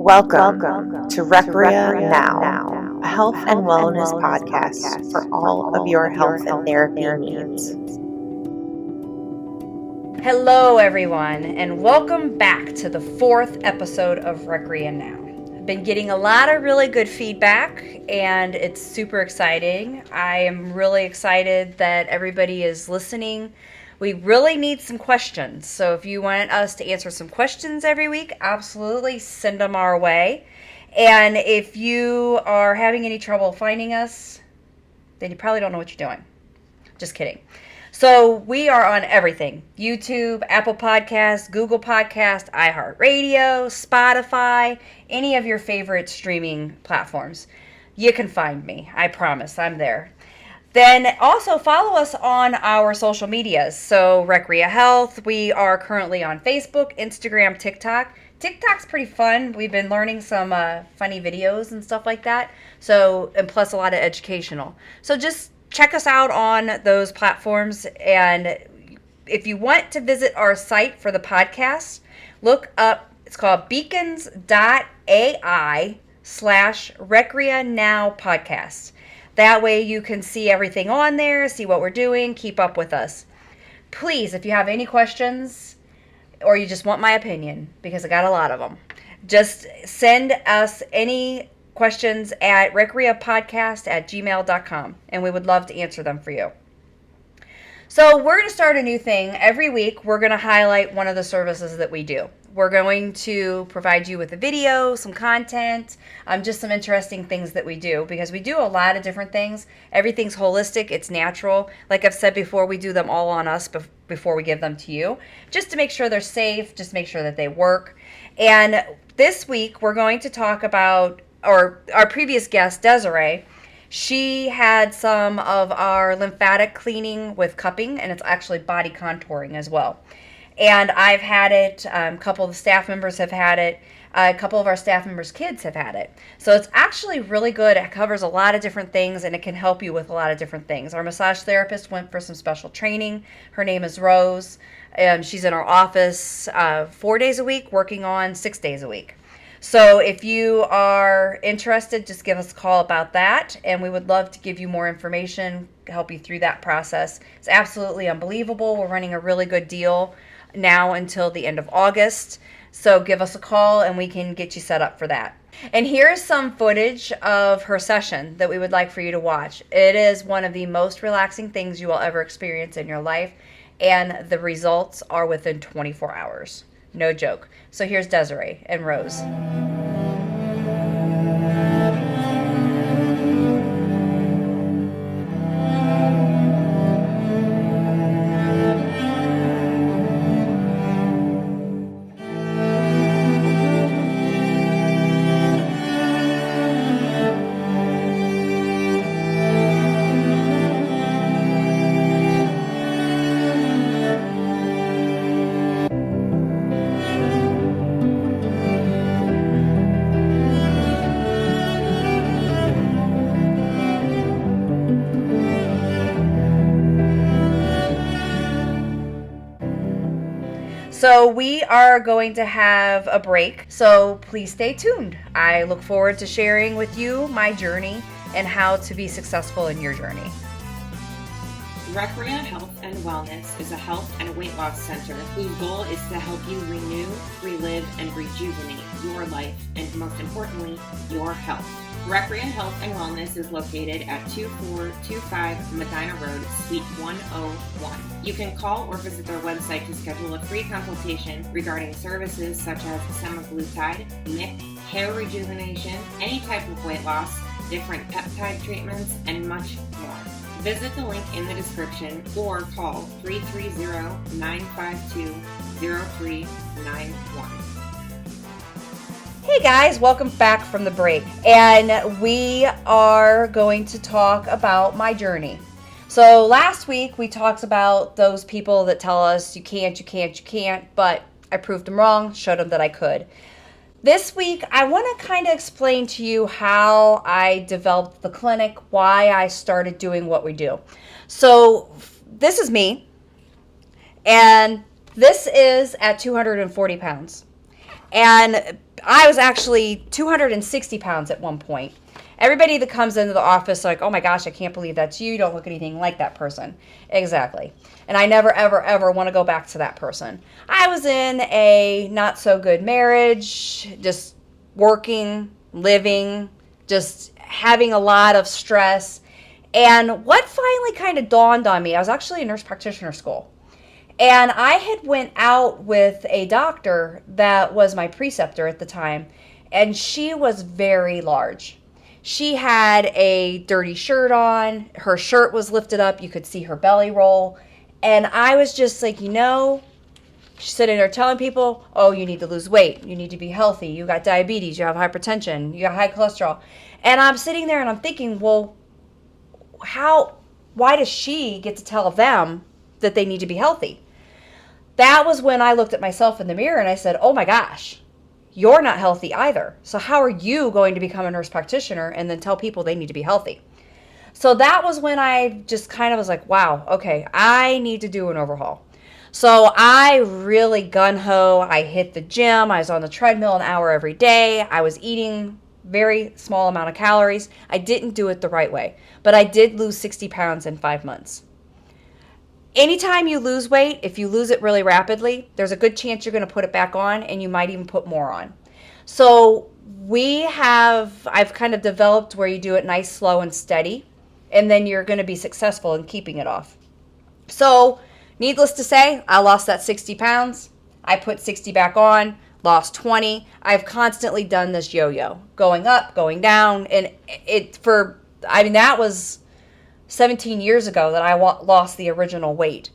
Welcome to Recrea Now, a health and wellness podcast for all of your health and therapy needs. Hello, everyone, and welcome back to the 4th episode of Recrea Now. I've been getting a lot of really good feedback, and it's super exciting. I am really excited that everybody is listening. We really need some questions, so if you want us to answer some questions every week, absolutely send them our way. And if you are having any trouble finding us, then you probably don't know what you're doing. Just kidding. So we are on everything: YouTube, Apple Podcasts, Google Podcasts, iHeartRadio, Spotify, any of your favorite streaming platforms. You can find me. I promise I'm there. Then also follow us on our social medias. So Recrea Health, we are currently on Facebook, Instagram, TikTok. TikTok's pretty fun. We've been learning some funny videos and stuff like that. So, and plus a lot of educational. So just check us out on those platforms. And if you want to visit our site for the podcast, look up, it's called beacons.ai/Recrea Now podcast. That way you can see everything on there, see what we're doing, keep up with us. Please, if you have any questions or you just want my opinion, because I got a lot of them, just send us any questions at recreapodcast@gmail.com, and we would love to answer them for you. So we're going to start a new thing. Every week we're going to highlight one of the services that we do. We're going to provide you with a video, some content, just some interesting things that we do, because we do a lot of different things. Everything's holistic. It's natural. Like I've said before, we do them all on us before we give them to you, just to make sure they're safe, just make sure that they work. And this week we're going to talk about, or our previous guest, Desiree, she had some of our lymphatic cleaning with cupping, and it's actually body contouring as well. And I've had it, a couple of the staff members have had it, a couple of our staff members' kids have had it. So it's actually really good. It covers a lot of different things, and it can help you with a lot of different things. Our massage therapist went for some special training. Her name is Rose, and she's in our office 4 days a week, working on 6 days a week. So if you are interested, just give us a call about that, and we would love to give you more information, help you through that process. It's absolutely unbelievable. We're running a really good deal now until the end of August. So give us a call and we can get you set up for that. And here's some footage of her session that we would like for you to watch. It is one of the most relaxing things you will ever experience in your life, and the results are within 24 hours. No joke. So here's Desiree and Rose. So we are going to have a break, so please stay tuned. I look forward to sharing with you my journey and how to be successful in your journey. Recrea Health and Wellness is a health and weight loss center whose goal is to help you renew, relive, and rejuvenate your life, and most importantly, your health. Recrea Health and Wellness is located at 2425 Medina Road, Suite 101. You can call or visit their website to schedule a free consultation regarding services such as semaglutide, NIC, hair rejuvenation, any type of weight loss, different peptide treatments, and much more. Visit the link in the description or call 330-952-0391. Hey guys, welcome back from the break. And we are going to talk about my journey. So last week we talked about those people that tell us you can't, but I proved them wrong, showed them that I could. This week, I want to kind of explain to you how I developed the clinic, why I started doing what we do. So this is me, and this is at 240 pounds. And I was actually 260 pounds at one point. Everybody that comes into the office like, oh my gosh, I can't believe that's you. You don't look anything like that person. Exactly. And I never, ever, ever want to go back to that person. I was in a not so good marriage, just working, living, just having a lot of stress. And what finally kind of dawned on me, I was actually in nurse practitioner school. And I had went out with a doctor that was my preceptor at the time, and she was very large. She had a dirty shirt on. Her shirt was lifted up. You could see her belly roll. And I was just like, she's sitting there telling people, oh, you need to lose weight. You need to be healthy. You got diabetes. You have hypertension. You got high cholesterol. And I'm sitting there and I'm thinking, well, why does she get to tell them that they need to be healthy? That was when I looked at myself in the mirror and I said, oh my gosh, you're not healthy either. So how are you going to become a nurse practitioner and then tell people they need to be healthy? So that was when I just kind of was like, wow, okay, I need to do an overhaul. So I really gung-ho. I hit the gym. I was on the treadmill an hour every day. I was eating very small amount of calories. I didn't do it the right way, but I did lose 60 pounds in 5 months. Anytime you lose weight, if you lose it really rapidly, there's a good chance you're going to put it back on, and you might even put more on. So I've kind of developed where you do it nice, slow, and steady, and then you're going to be successful in keeping it off. So needless to say, I lost that 60 pounds. I put 60 back on, lost 20. I've constantly done this yo-yo, going up, going down, and that was 17 years ago that I lost the original weight.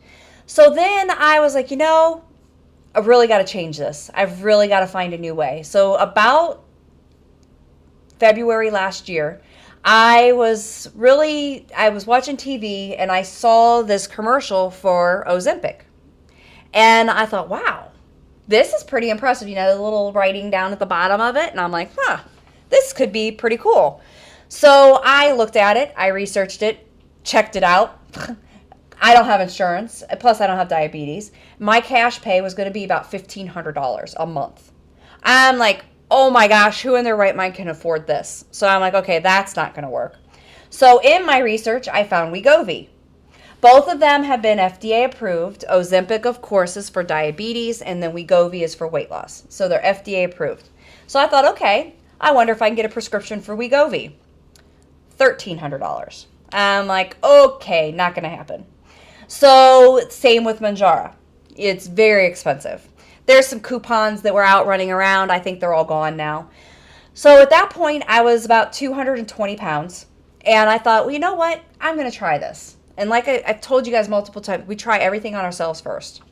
So then I was like, I've really got to change this. I've really got to find a new way. So about February last year, I was watching TV and I saw this commercial for Ozempic. And I thought, wow, this is pretty impressive. The little writing down at the bottom of it. And I'm like, this could be pretty cool. So I looked at it. I researched it. Checked it out. I don't have insurance. Plus, I don't have diabetes. My cash pay was going to be about $1,500 a month. I'm like, oh my gosh, who in their right mind can afford this? So I'm like, okay, that's not going to work. So in my research, I found Wegovy. Both of them have been FDA approved. Ozempic, of course, is for diabetes, and then Wegovy is for weight loss. So they're FDA approved. So I thought, okay, I wonder if I can get a prescription for Wegovy. $1,300. I'm like, okay, not going to happen. So same with Mounjaro. It's very expensive. There's some coupons that were out running around. I think they're all gone now. So at that point, I was about 220 pounds. And I thought, well, you know what? I'm going to try this. And like I've told you guys multiple times, we try everything on ourselves first.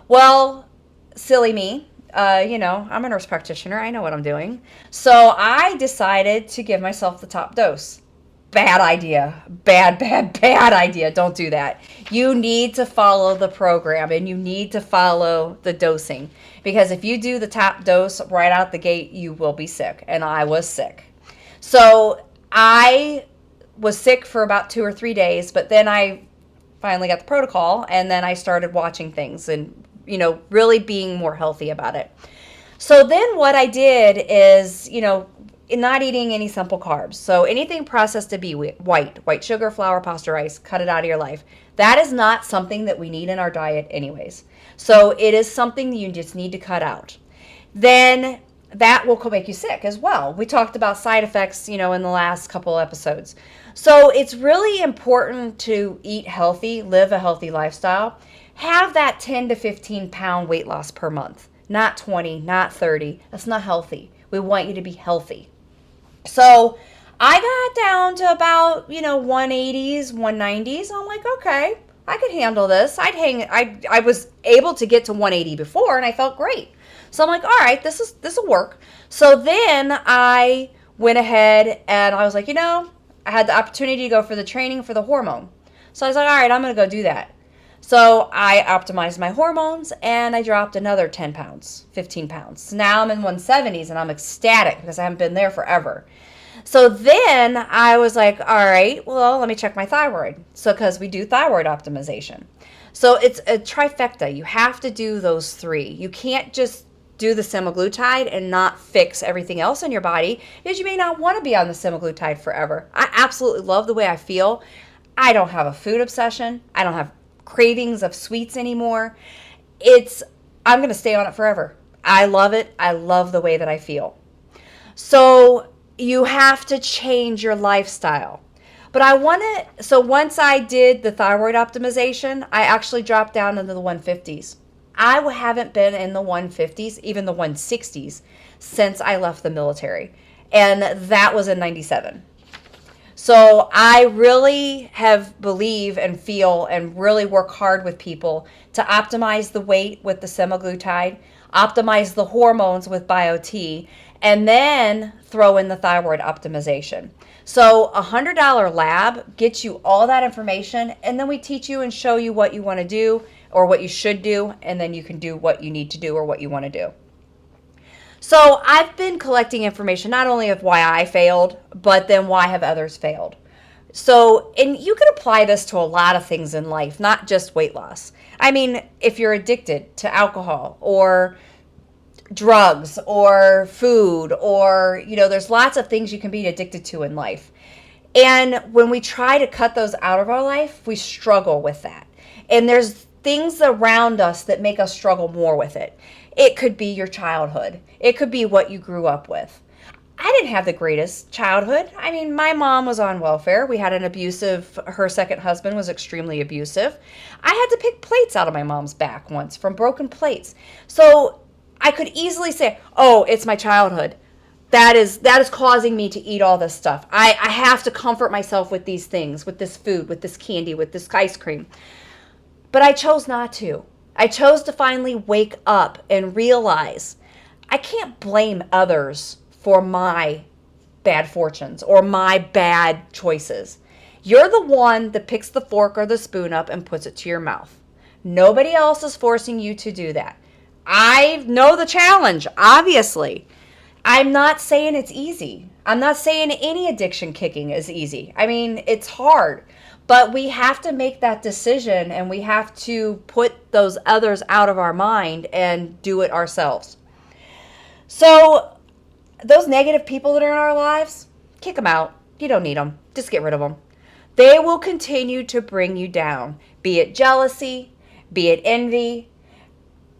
Well, silly me. I'm a nurse practitioner. I know what I'm doing. So I decided to give myself the top dose. Bad idea. Bad idea. Don't do that. You need to follow the program and you need to follow the dosing, because if you do the top dose right out the gate, you will be sick. And I was sick. So I was sick for about 2 or 3 days, but then I finally got the protocol and then I started watching things and, really being more healthy about it. So then what I did is, not eating any simple carbs. So anything processed to be white sugar, flour, pasta, rice, cut it out of your life. That is not something that we need in our diet anyways. So it is something you just need to cut out. Then that will make you sick as well. We talked about side effects, in the last couple episodes. So it's really important to eat healthy, live a healthy lifestyle. Have that 10 to 15 pound weight loss per month. Not 20, not 30. That's not healthy. We want you to be healthy. So I got down to about, 180s, 190s. I'm like, okay, I could handle this. I was able to get to 180 before and I felt great. So I'm like, all right, this will work. So then I went ahead and I was like, I had the opportunity to go for the training for the hormone. So I was like, all right, I'm going to go do that. So I optimized my hormones and I dropped another 10 pounds, 15 pounds. So now I'm in 170s and I'm ecstatic because I haven't been there forever. So then I was like, all right, well, let me check my thyroid. So because we do thyroid optimization. So it's a trifecta. You have to do those 3. You can't just do the semaglutide and not fix everything else in your body is you may not want to be on the semaglutide forever. I absolutely love the way I feel. I don't have a food obsession. I don't have cravings of sweets anymore. I'm going to stay on it forever. I love it. I love the way that I feel. So you have to change your lifestyle. But so once I did the thyroid optimization, I actually dropped down into the 150s. I haven't been in the 150s, even the 160s, since I left the military. And that was in 97. So I really believe and feel and really work hard with people to optimize the weight with the semaglutide, optimize the hormones with BioT, and then throw in the thyroid optimization. So a $100 lab gets you all that information, and then we teach you and show you what you want to do or what you should do, and then you can do what you need to do or what you want to do. So I've been collecting information not only of why I failed, but then why have others failed. So, and you can apply this to a lot of things in life, not just weight loss. I mean, if you're addicted to alcohol or drugs or food or, there's lots of things you can be addicted to in life. And when we try to cut those out of our life, we struggle with that. And there's things around us that make us struggle more with it. It could be your childhood. It could be what you grew up with. I didn't have the greatest childhood. I mean, my mom was on welfare. We had her second husband was extremely abusive. I had to pick plates out of my mom's back once from broken plates. So I could easily say, oh, it's my childhood. That is causing me to eat all this stuff. I have to comfort myself with these things, with this food, with this candy, with this ice cream. But I chose not to. I chose to finally wake up and realize I can't blame others for my bad fortunes or my bad choices. You're the one that picks the fork or the spoon up and puts it to your mouth. Nobody else is forcing you to do that. I know the challenge, obviously. I'm not saying it's easy. I'm not saying any addiction kicking is easy. I mean, it's hard. But we have to make that decision, and we have to put those others out of our mind and do it ourselves. So those negative people that are in our lives, kick them out. You don't need them. Just get rid of them. They will continue to bring you down, be it jealousy, be it envy,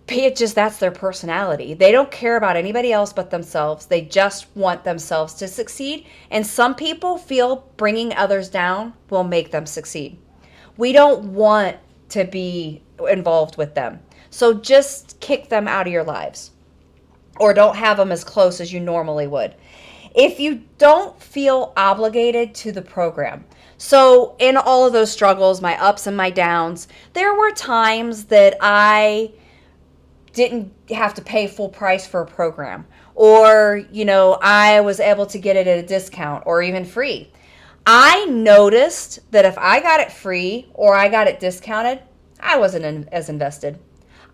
be it just that's their personality. They don't care about anybody else but themselves. They just want themselves to succeed. And some people feel bringing others down will make them succeed. We don't want to be involved with them. So just kick them out of your lives, or don't have them as close as you normally would. If you don't feel obligated to the program. So in all of those struggles, my ups and my downs, there were times that I didn't have to pay full price for a program, or, I was able to get it at a discount or even free. I noticed that if I got it free or I got it discounted, I wasn't as invested.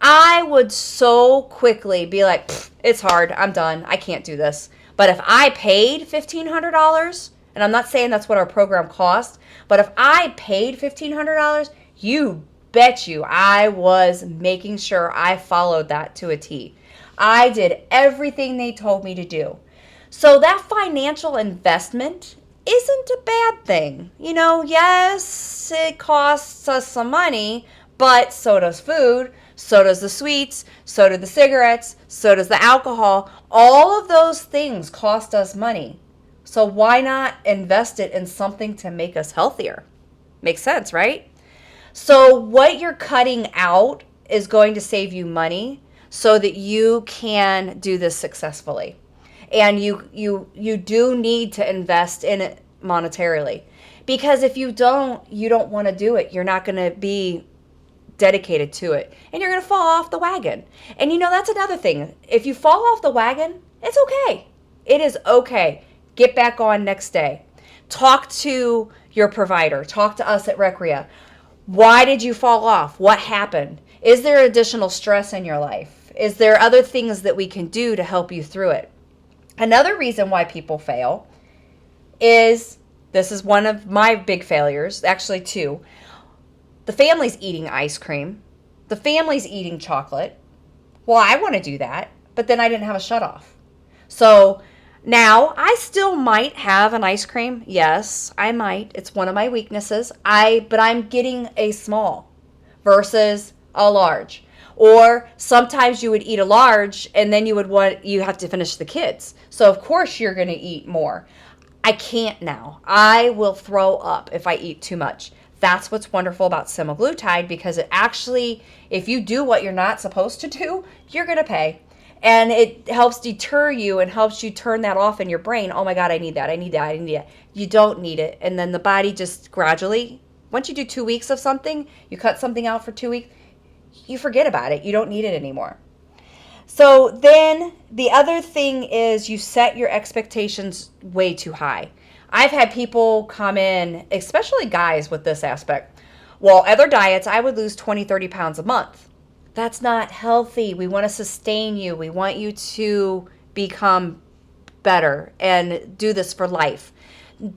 I would so quickly be like, it's hard. I'm done. I can't do this. But if I paid $1,500, and I'm not saying that's what our program cost, but if I paid $1,500, you bet you I was making sure I followed that to a T. I did everything they told me to do. So that financial investment isn't a bad thing. Yes, it costs us some money, but so does food, so does the sweets, so do the cigarettes, so does the alcohol. All of those things cost us money. So why not invest it in something to make us healthier? Makes sense, right? So what you're cutting out is going to save you money so that you can do this successfully. And you do need to invest in it monetarily. Because if you don't want to do it. You're not going to be dedicated to it. And you're going to fall off the wagon. And that's another thing. If you fall off the wagon, it's okay. It is okay. Get back on next day. Talk to your provider. Talk to us at Recrea. Why did you fall off? What happened? Is there additional stress in your life? Is there other things that we can do to help you through it? Another reason why people fail is, this is one of my big failures, actually two. The family's eating ice cream. The family's eating chocolate. Well, I want to do that, but then I didn't have a shut off. So now I still might have an ice cream. Yes, I might. It's one of my weaknesses. But I'm getting a small versus a large. Or sometimes you would eat a large and then you have to finish the kids. So of course you're going to eat more. I can't now. I will throw up if I eat too much. That's what's wonderful about semaglutide, because it actually, if you do what you're not supposed to do, you're going to pay. And it helps deter you and helps you turn that off in your brain. Oh my God, I need that. I need that. I need that. You don't need it. And then the body just gradually, once you do 2 weeks of something, you cut something out for 2 weeks, you forget about it. You don't need it anymore. So then the other thing is you set your expectations way too high. I've had people come in, especially guys, with this aspect. Well, other diets, I would lose 20, 30 pounds a month. That's not healthy. We want to sustain you. We want you to become better and do this for life.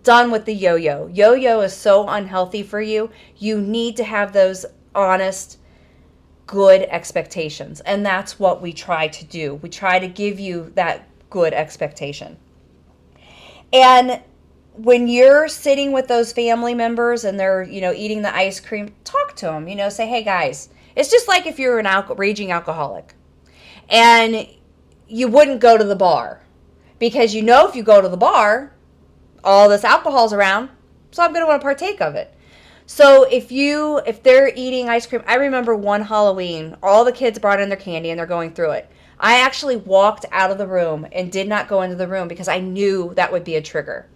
Done with the yo-yo. Yo-yo is so unhealthy for you. You need to have those honest, good expectations. And that's what we try to do. We try to give you that good expectation. And when you're sitting with those family members and they're, eating the ice cream, talk to them, say, hey guys, it's just like if you're an raging alcoholic and you wouldn't go to the bar because if you go to the bar, all this alcohol's around, so I'm going to want to partake of it. So if they're eating ice cream, I remember one Halloween, all the kids brought in their candy and they're going through it. I actually walked out of the room and did not go into the room because I knew that would be a trigger.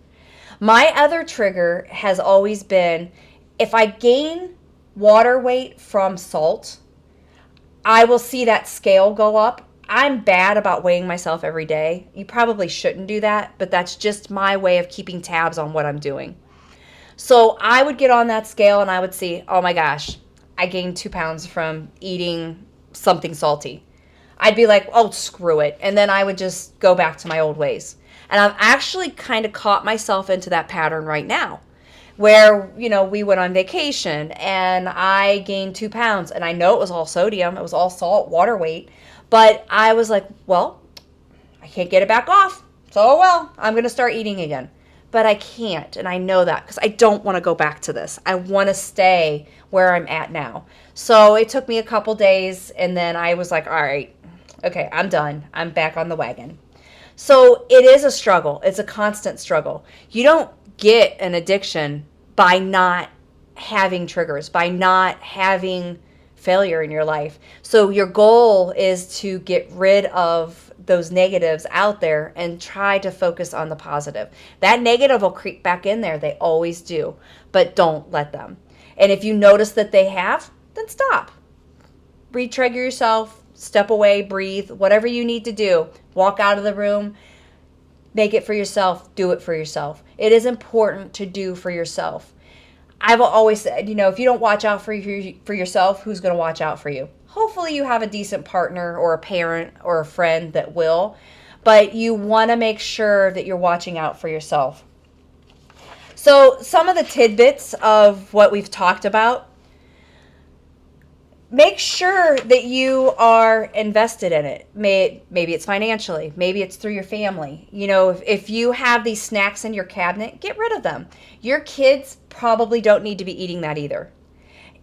My other trigger has always been, if I gain water weight from salt, I will see that scale go up. I'm bad about weighing myself every day. You probably shouldn't do that, but that's just my way of keeping tabs on what I'm doing. So I would get on that scale and I would see, oh my gosh, I gained 2 pounds from eating something salty. I'd be like, oh, screw it. And then I would just go back to my old ways. And I've actually kind of caught myself into that pattern right now where, we went on vacation and I gained 2 pounds and I know it was all sodium. It was all salt, water weight. But I was like, well, I can't get it back off. So, I'm going to start eating again. But I can't. And I know that because I don't want to go back to this. I want to stay where I'm at now. So it took me a couple days and then I was like, all right, okay, I'm done. I'm back on the wagon. So it is a struggle. It's a constant struggle. You don't get an addiction by not having triggers, by not having failure in your life. So your goal is to get rid of those negatives out there and try to focus on the positive. That negative will creep back in there. They always do, but don't let them. And if you notice that they have, then stop. Re-trigger yourself, step away, breathe, whatever you need to do. Walk out of the room, make it for yourself, do it for yourself. It is important to do for yourself. I've always said, if you don't watch out for yourself, who's going to watch out for you? Hopefully you have a decent partner or a parent or a friend that will, but you want to make sure that you're watching out for yourself. So some of the tidbits of what we've talked about, make sure that you are invested in it. Maybe it's financially. Maybe it's through your family. If you have these snacks in your cabinet, get rid of them. Your kids probably don't need to be eating that either.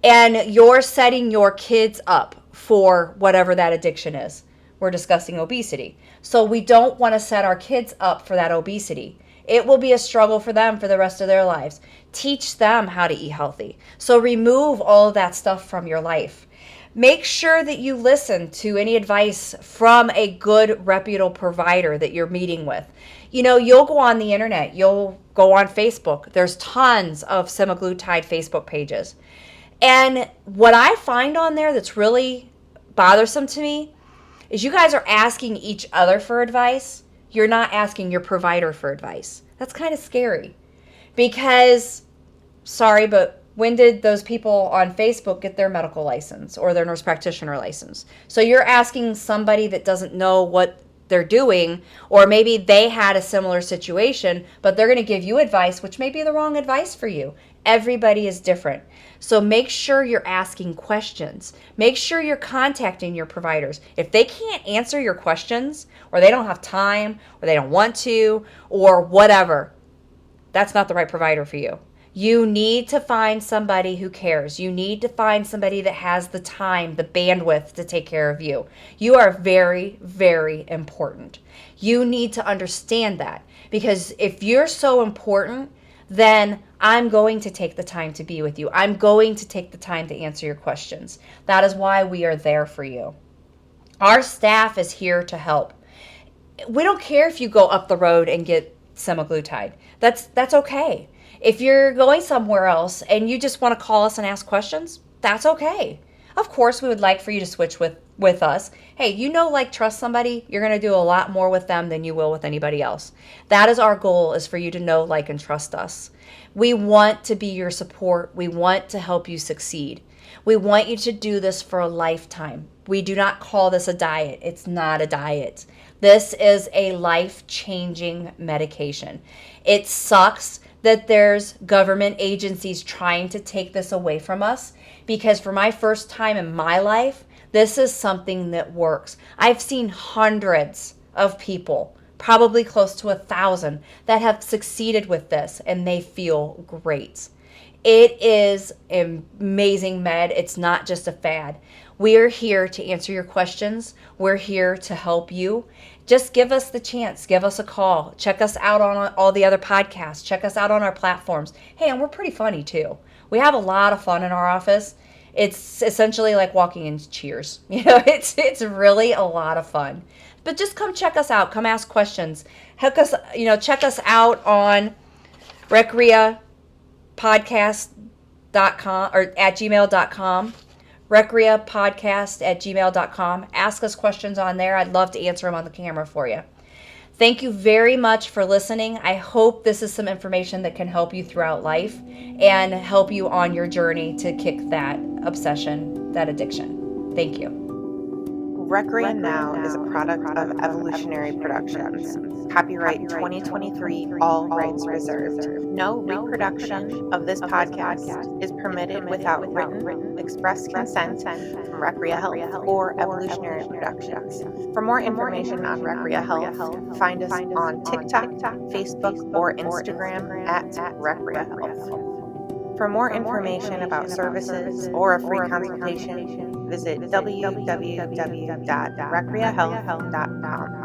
And you're setting your kids up for whatever that addiction is. We're discussing obesity. So we don't want to set our kids up for that obesity. It will be a struggle for them for the rest of their lives. Teach them how to eat healthy. So remove all of that stuff from your life. Make sure that you listen to any advice from a good, reputable provider that you're meeting with. You'll go on the internet. You'll go on Facebook. There's tons of semaglutide Facebook pages. And what I find on there that's really bothersome to me is you guys are asking each other for advice. You're not asking your provider for advice. That's kind of scary because, sorry, but when did those people on Facebook get their medical license or their nurse practitioner license? So you're asking somebody that doesn't know what they're doing, or maybe they had a similar situation, but they're going to give you advice, which may be the wrong advice for you. Everybody is different. So make sure you're asking questions. Make sure you're contacting your providers. If they can't answer your questions, or they don't have time, or they don't want to, or whatever, that's not the right provider for you. You need to find somebody who cares. You need to find somebody that has the time, the bandwidth to take care of you. You are very, very important. You need to understand that, because if you're so important, then I'm going to take the time to be with you. I'm going to take the time to answer your questions. That is why we are there for you. Our staff is here to help. We don't care if you go up the road and get semaglutide. That's okay. If you're going somewhere else and you just want to call us and ask questions, that's okay. Of course, we would like for you to switch with us. Hey, trust somebody, you're going to do a lot more with them than you will with anybody else. That is our goal, is for you to know, like, and trust us. We want to be your support. We want to help you succeed. We want you to do this for a lifetime. We do not call this a diet. It's not a diet. This is a life-changing medication. It sucks that there's government agencies trying to take this away from us, because for my first time in my life, this is something that works. I've seen hundreds of people, probably close to 1,000, that have succeeded with this, and they feel great. It is amazing med. It's not just a fad. We are here to answer your questions. We're here to help you. Just give us the chance. Give us a call. Check us out on all the other podcasts. Check us out on our platforms. Hey, and we're pretty funny too. We have a lot of fun in our office. It's essentially like walking in Cheers. It's really a lot of fun. But just come check us out. Come ask questions. Check us out on recreapodcast.com or at gmail.com. recreapodcast@gmail.com. Ask us questions on there. I'd love to answer them on the camera for you. Thank you very much for listening. I hope this is some information that can help you throughout life and help you on your journey to kick that obsession, that addiction. Thank you. Recrea Now is a product of Evolutionary Productions. Copyright 2023, all rights reserved. No reproduction of this podcast is permitted without written express consent from Recrea Health or Evolutionary Productions. For more information on Recrea Health, find us on TikTok, Facebook, or Instagram at Recrea Health. For more information about services or a free consultation, visit www.recreahealth.com.